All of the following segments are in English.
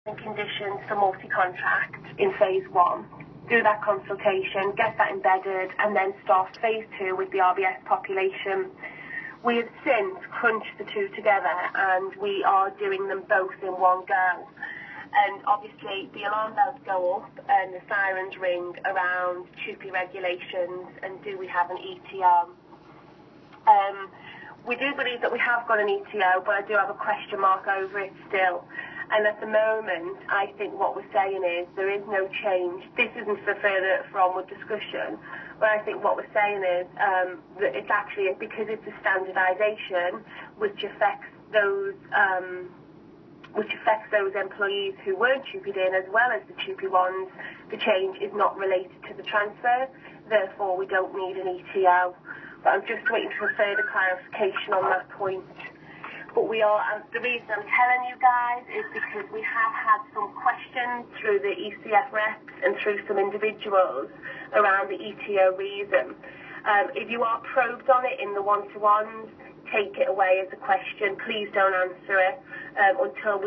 and conditions for multi-contract in phase 1, do that consultation, get that embedded, and then start phase 2 with the RBS population. We have since crunched the two together, and we are doing them both in one go. And obviously the alarm bells go up and the sirens ring around TUPE regulations and do we have an ETO. We do believe that we have got an ETO, but I do have a question mark over it still. And at the moment, I think what we're saying is there is no change. This isn't for further onward discussion, but I think what we're saying is that it's actually, because it's a standardisation which affects those employees who weren't TUPE'd in as well as the TUPE ones, the change is not related to the transfer, therefore we don't need an ETO. But I'm just waiting for further clarification on that point. But we are, the reason I'm telling you guys is because we have had some questions through the ECF reps and through some individuals around the ETO reason. If you are probed on it in the one-to-ones, take it away as a question. Please don't answer it until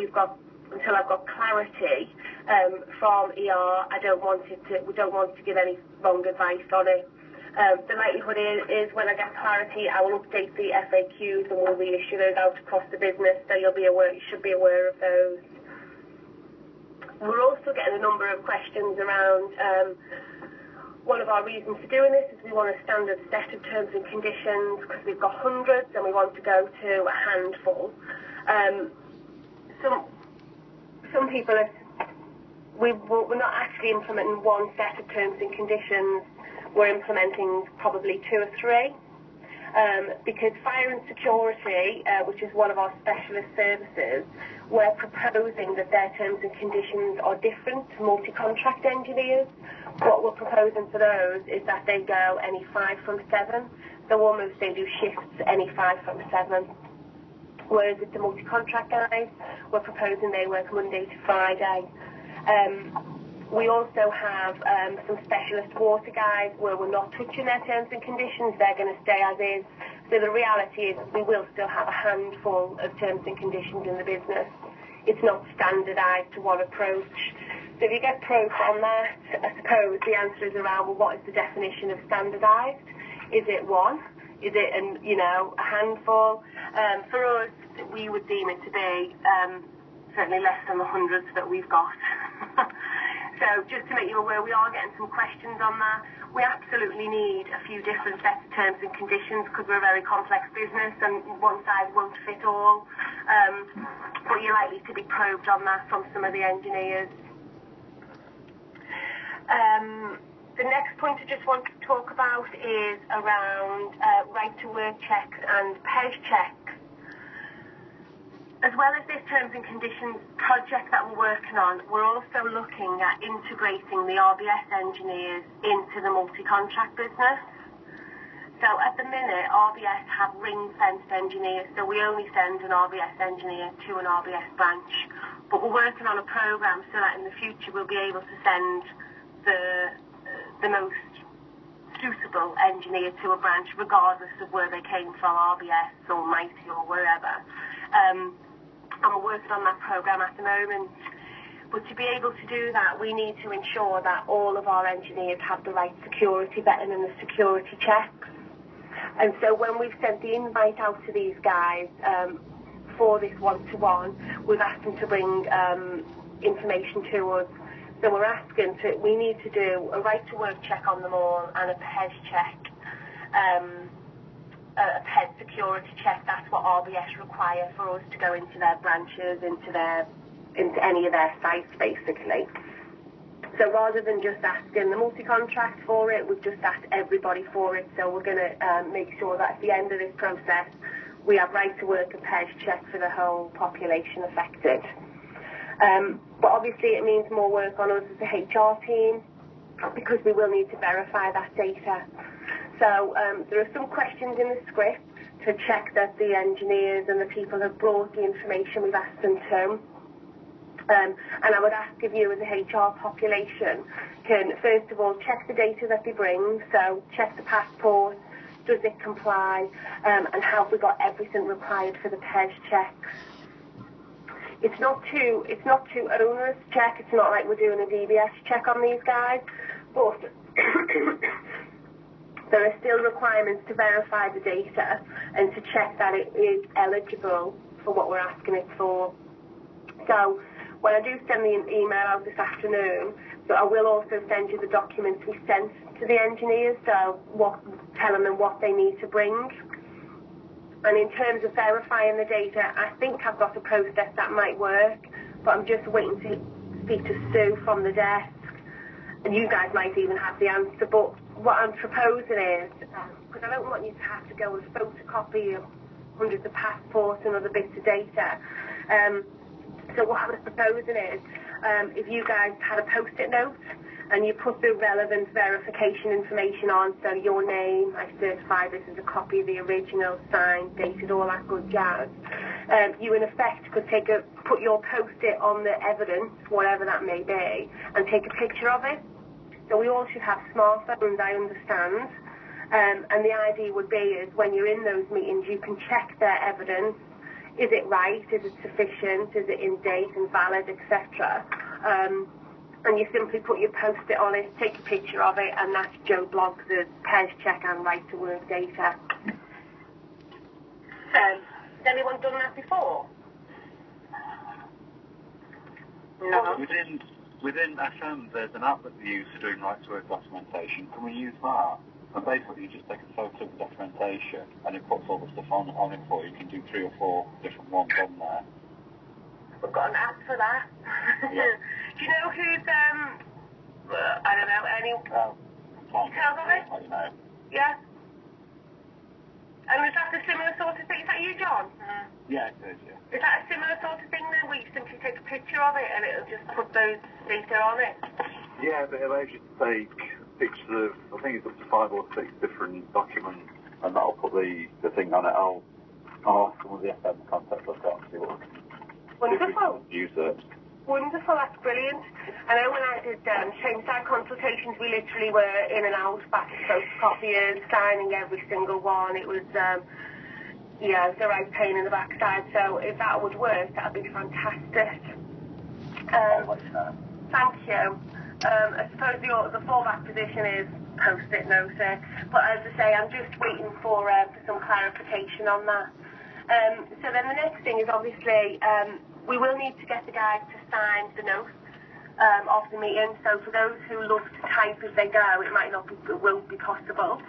I've got clarity from ER. We don't want to give any wrong advice on it. The likelihood is when I get clarity, I will update the FAQs and we'll reissue those out across the business, so you should be aware of those. We're also getting a number of questions around one of our reasons for doing this is we want a standard set of terms and conditions because we've got hundreds and we want to go to a handful. Some people we're not actually implementing one set of terms and conditions. We're implementing probably 2 or 3 because fire and security, which is one of our specialist services, we're proposing that their terms and conditions are different to multi-contract engineers. What we're proposing for those is that they go any 5 from 7, so almost they do shifts any 5 from 7. Whereas with the multi-contract guys, we're proposing they work Monday to Friday. We also have some specialist water guys where we're not touching their terms and conditions, they're going to stay as is. So the reality is we will still have a handful of terms and conditions in the business. It's not standardised to one approach. So if you get probed on that, I suppose the answer is around, well, what is the definition of standardised? Is it one? Is it a handful? For us, we would deem it to be certainly less than the hundreds that we've got. So just to make you aware, we are getting some questions on that. We absolutely need a few different sets of terms and conditions because we're a very complex business and one size won't fit all. But you're likely to be probed on that from some of the engineers. The next point I just want to talk about is around right to work checks and PES checks. As well as this terms and conditions project that we're working on, we're also looking at integrating the RBS engineers into the multi-contract business. So at the minute, RBS have ring-fenced engineers, so we only send an RBS engineer to an RBS branch. But we're working on a programme so that in the future we'll be able to send the most suitable engineer to a branch, regardless of where they came from, RBS or Mighty or wherever. And we're working on that programme at the moment. But to be able to do that, we need to ensure that all of our engineers have the right security vetting and the security checks. And so when we've sent the invite out to these guys for this one-to-one, we've asked them to bring information to us. So we're asking we need to do a right-to-work check on them all and a PES check. A PES security check, that's what RBS require for us to go into their branches, into any of their sites, basically. So rather than just asking the multi-contract for it, we've just asked everybody for it. So we're going to make sure that at the end of this process, we have right to work and PES check for the whole population affected. But obviously it means more work on us as a HR team because we will need to verify that data. So there are some questions in the script to check that the engineers and the people have brought the information we've asked them to. And I would ask if you as a HR population can, first of all, check the data that they bring. So check the passport, does it comply, and have we got everything required for the PES checks. it's not too onerous check. It's not like we're doing a DBS check on these guys, but there are still requirements to verify the data and to check that it is eligible for what we're asking it for. So when I do send the email out this afternoon, so I will also send you the documents we sent to the engineers, so telling them what they need to bring. And in terms of verifying the data, I think I've got a process that might work, but I'm just waiting to speak to Sue from the desk. And you guys might even have the answer, but what I'm proposing is, because I don't want you to have to go and photocopy hundreds of passports and other bits of data, so what I was proposing is, if you guys had a post-it note and you put the relevant verification information on, so your name, I certify this as a copy of the original, signed, dated, all that good jazz, you in effect could put your post-it on the evidence, whatever that may be, and take a picture of it. So we all should have smartphones, I understand, and the idea would be is when you're in those meetings, you can check their evidence. Is it right? Is it sufficient? Is it in date and valid, etc.? And you simply put your post-it on it, take a picture of it, and that's Joe Bloggs' PES check and right to work data. Has anyone done that before? No. Within FM, there's an app that we use for doing right to work documentation. Can we use that? And basically, you just take a photo of the documentation, and it puts all the stuff on it for you. You can do 3 or 4 different ones on there. We've got an app for that. Yeah. Do you know who's, I don't know, any details of it? Let you know. Yeah. And is that a similar sort of thing? Is that you, John? Yeah, it is, yeah. Is that a similar sort of thing then, where you simply take a picture of it and it'll just put those data on it? Yeah, but it allows you to take pictures of, I think it's up to 5 or 6 different documents, and that'll put the thing on it. I'll ask some of the FM contacts I've got and see what Wonderful. Use it. Wonderful, that's brilliant. I know when I did same-side consultations, we literally were in and out, back to photocopiers, signing every single one. It was, yeah, the right pain in the backside. So if that would work, that would be fantastic. I'll let you know. Thank you. I suppose the fallback position is post-it notice, but as I say, I'm just waiting for some clarification on that. So then the next thing is obviously we will need to get the guys to sign the notes of the meeting. So for those who love to type as they go, it won't be possible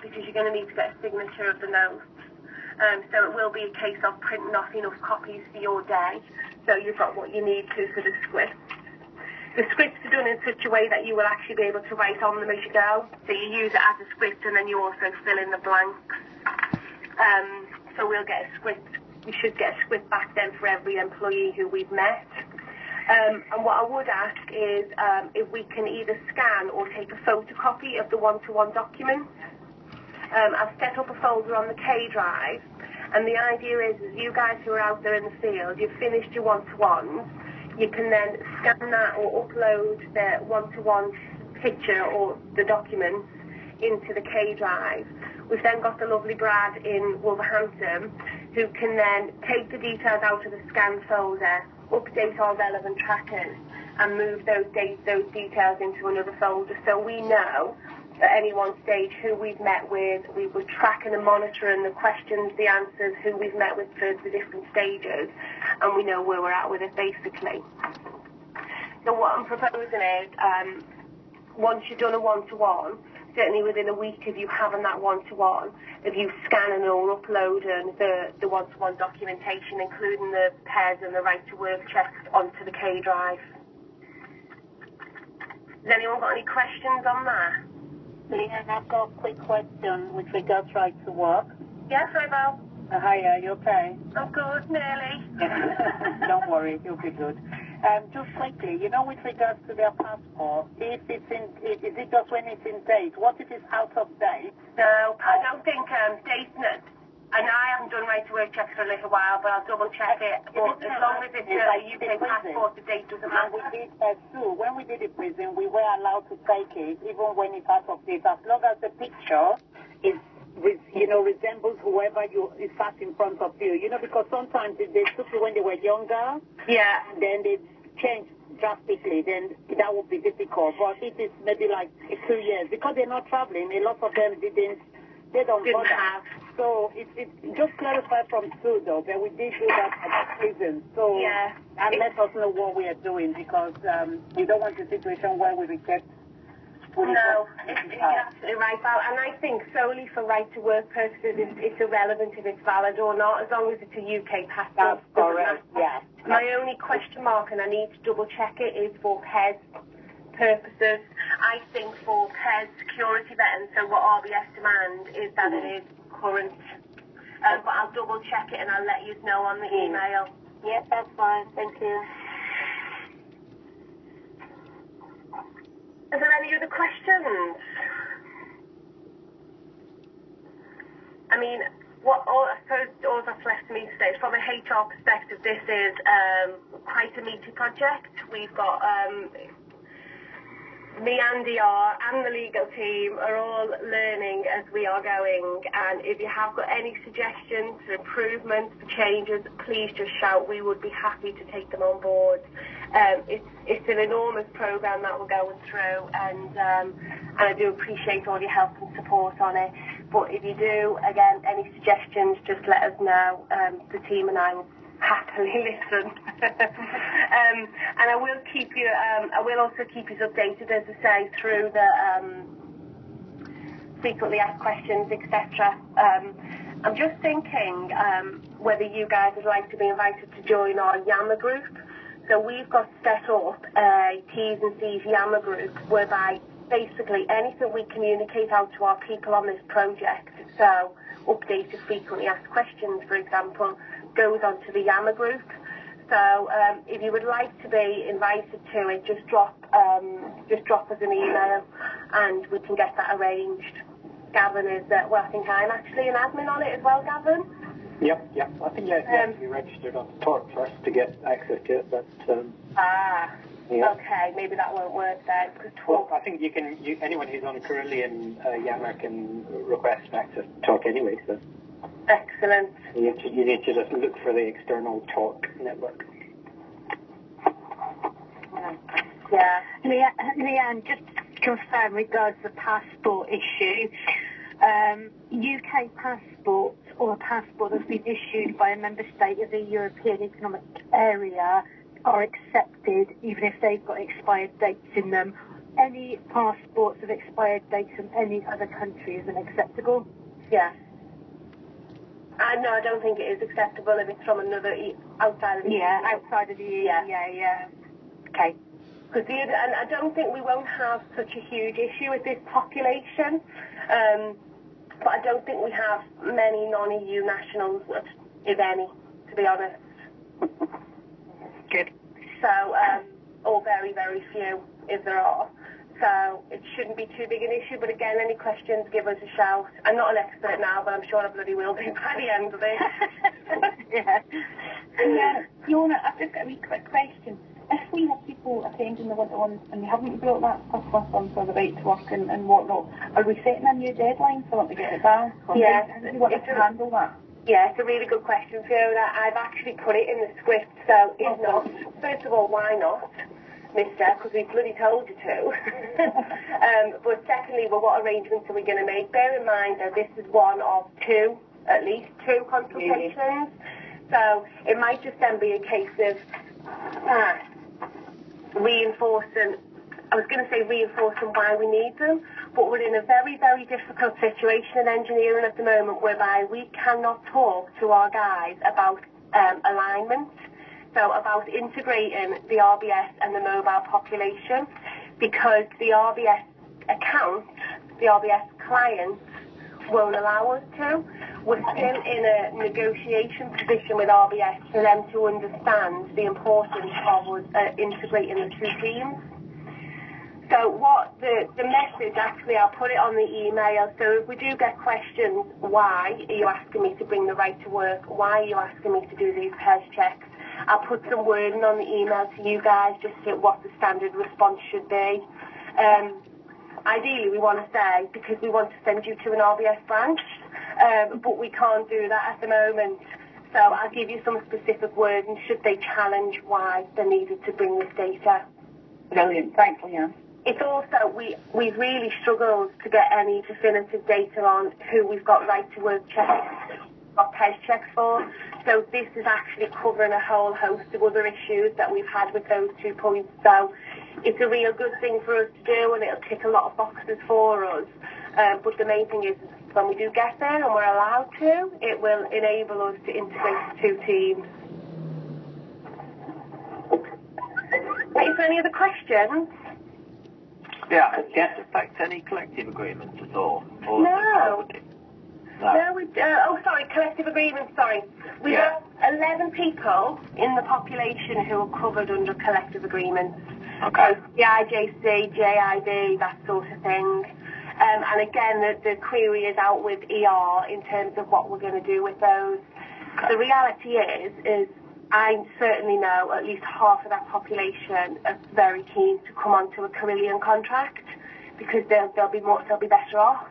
because you're going to need to get a signature of the notes. So it will be a case of printing off enough copies for your day. So you've got what you need to for the script. The scripts are done in such a way that you will actually be able to write on them as you go. So you use it as a script and then you also fill in the blanks. So we'll get a script. We should get a script back then for every employee who we've met. And what I would ask is if we can either scan or take a photocopy of the one-to-one documents. I've set up a folder on the K drive, and the idea is you guys who are out there in the field, you've finished your one-to-ones, you can then scan that or upload the one-to-one picture or the documents into the K drive. We've then got the lovely Brad in Wolverhampton who can then take the details out of the scan folder, update our relevant trackers, and move those details into another folder so we know at any one stage who we've met with, we were tracking and monitoring the questions, the answers, who we've met with for the different stages, and we know where we're at with it basically. So what I'm proposing is, once you've done a one-to-one, certainly within a week of you having that one-to-one, if you scanning or uploading the one-to-one documentation, including the PES and the right-to-work checks onto the K drive. Has anyone got any questions on that? Leanne, I've got a quick question with regards right to work. Yes, hi, Val. Hi, are you okay? I'm good, nearly. Don't worry, you'll be good. Just quickly, with regards to their passport, if it's is it just when it's in date? What if it's out of date? No, I don't think date. And I haven't done right to work checks for a little while, but I'll double check it. But as long as it's a UK passport, the date doesn't matter. When we did the prison, we were allowed to take it even when it's out of date, as long as the picture is resembles whoever is sat in front of you. Because sometimes they took you when they were younger. Yeah. And then they changed drastically. Then that would be difficult. But it is maybe like 2 years because they're not traveling. A lot of them they don't bother. So it's just clarified from Sue though, but we did do that for that reason. So and let us know what we are doing because you don't want a situation where we reject. No, you're absolutely right, Val. And I think solely for right to work purposes, it's irrelevant if it's valid or not, as long as it's a UK passport. That's correct. Yeah. My only question mark, and I need to double check it, is for PES purposes. I think for PES security vetting, so what RBS demand is that it is current. But I'll double check it and I'll let you know on the email. Yes, that's fine. Thank you. Are there any other questions? I mean, I suppose all that's left to me to say is from a HR perspective, this is quite a meaty project. We've got me and DR and the legal team are all learning as we are going, and if you have got any suggestions for improvements, for changes, please just shout. We would be happy to take them on board. It's an enormous programme that we're going through, and I do appreciate all your help and support on it. But if you do, again, any suggestions, just let us know. The team and I will happily listen. And I will keep you. I will also keep you updated, as I say, through the frequently asked questions, etc. I'm just thinking whether you guys would like to be invited to join our Yammer group. So we've got set up a T's and C's Yammer group whereby basically anything we communicate out to our people on this project, so updated frequently asked questions, for example, goes onto the Yammer group. So if you would like to be invited to it, just drop us an email and we can get that arranged. Gavin is, I think I'm actually an admin on it as well, Gavin. Yep. I think you have to be registered on Talk first to get access to it, but... Okay, maybe that won't work then. Well, I think anyone who's on Carillion Yammer can request access to Talk anyway, so... Excellent. You need to just look for the external Talk network. Yeah. Leanne, just to confirm regards the passport issue, UK passports or a passport that's been issued by a member state of the European Economic Area are accepted even if they've got expired dates in them. Any passports with expired dates from any other country isn't acceptable? Yeah. No, I don't think it is acceptable if it's from another outside of the EU. Yeah, outside of the EU. Yeah. Okay. Because and I don't think we won't have such a huge issue with this population, but I don't think we have many non-EU nationals, if any, to be honest. Good. So, or very, very few, if there are. So it shouldn't be too big an issue, but again, any questions, give us a shout. I'm not an expert now, but I'm sure I bloody will be by the end of it. Fiona, I've just got a wee quick question. If we have people attending the winter ones and they haven't built that stuff with them for the right to work and whatnot, are we setting a new deadline for them to get it down? Yes. How do you want us to handle that? Yeah, it's a really good question, Fiona. I've actually put it in the script, so if not, first of all, why not, mister, because we bloody told you to. But secondly, what arrangements are we going to make? Bear in mind that this is one of at least two consultations. So it might just then be a case of reinforcing why we need them, but we're in a very, very difficult situation in engineering at the moment whereby we cannot talk to our guys about alignment, so about integrating the RBS and the mobile population, because the RBS account, the RBS clients won't allow us to. We're still in a negotiation position with RBS for them to understand the importance of us integrating the two teams. So what the message, actually, I'll put it on the email. So if we do get questions, why are you asking me to bring the right to work? Why are you asking me to do these PES checks? I'll put some wording on the email to you guys, just to what the standard response should be. ideally we want to say, because we want to send you to an RBS branch, but we can't do that at the moment. So I'll give you some specific words, and should they challenge why they needed to bring this data. Brilliant. Thanks, Leanne. It's also, we've really struggled to get any definitive data on who we've got right to work checks, got PES checks for. So this is actually covering a whole host of other issues that we've had with those 2 points. So it's a real good thing for us to do, and it'll tick a lot of boxes for us. But the main thing is, when we do get there and we're allowed to, it will enable us to integrate the 2 teams. Is there any other questions? Yeah, does it affect any collective agreements at all? Or No. No. Collective agreements, sorry. We have 11 people in the population who are covered under collective agreements. Okay. So the IJC, JIB, that sort of thing. And again, the query is out with ER in terms of what we're going to do with those. The reality is I certainly know at least half of that population are very keen to come onto a Carillion contract because they'll be better off.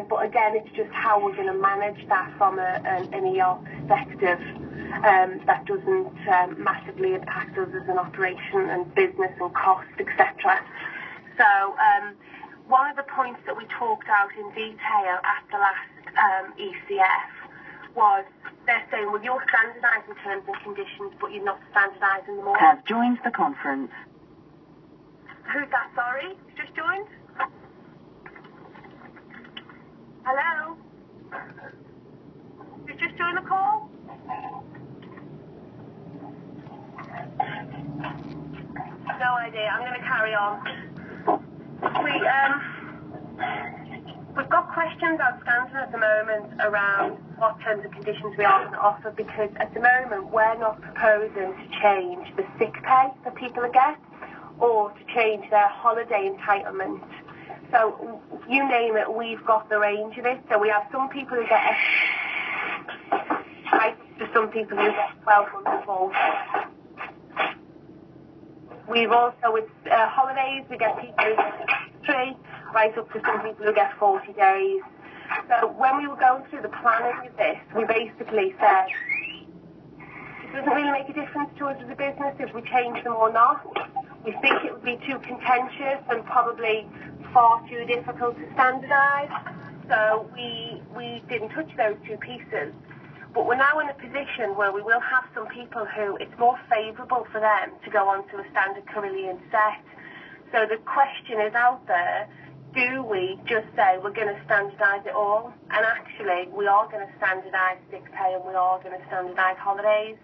But again, it's just how we're going to manage that from an ER perspective. That doesn't massively impact us as an operation and business and cost, etc. So one of the points that we talked out in detail at the last ECF was they're saying, well, you're standardising terms and conditions, but you're not standardising them all. Has joined the conference. Who's that, sorry? Just joined? Hello? You just joined the call? No idea. I'm going to carry on. We've got questions outstanding at the moment around what terms and conditions we are going to offer, because at the moment we're not proposing to change the sick pay that people get or to change their holiday entitlement. So you name it, we've got the range of it. So we have some people who get right to some people who get 12 months full. We've also, with holidays, we get people who get 3, right up to some people who get 40 days. So when we were going through the planning of this, we basically said, it doesn't really make a difference to us as a business if we change them or not. We think it would be too contentious and probably far too difficult to standardise. So we didn't touch those 2 pieces. But we're now in a position where we will have some people who it's more favourable for them to go on to a standard Carillion set. So the question is out there, do we just say we're going to standardise it all? And actually, we are going to standardise sick pay and we are going to standardise holidays.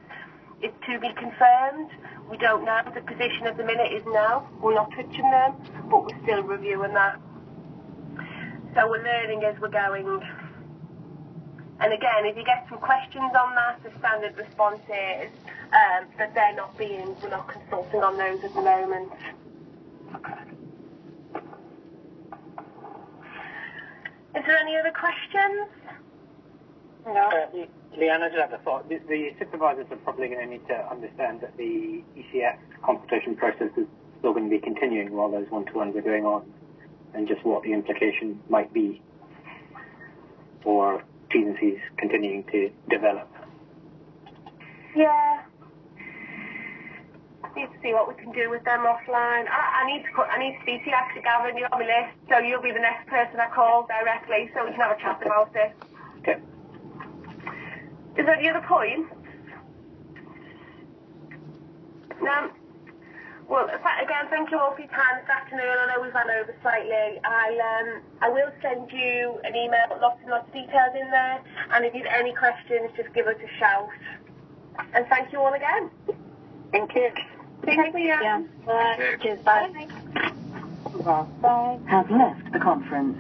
It's to be confirmed. We don't know. The position at the minute is no. We're not touching them, but we're still reviewing that. So we're learning as we're going. And again, if you get some questions on that, the standard response is that we're not consulting on those at the moment. Okay. Is there any other questions? No. Leanne, I just have a thought. The supervisors are probably going to need to understand that the ECF consultation process is still going to be continuing while those one-to-ones are going on, and just what the implication might be for T&Cs continuing to develop. Yeah. Need to see what we can do with them offline. I need to speak to you actually, Gavin. You're on my list, so you'll be the next person I call directly, so we can have a chat about it. Okay. Is there any other points? No. Well, again, thank you all for your time this afternoon. I know we've run over slightly. I will send you an email with lots and lots of details in there. And if you have any questions, just give us a shout. And thank you all again. Thank you. Thank you. Yeah. Bye. Cheers. Bye. Bye. Has left the conference.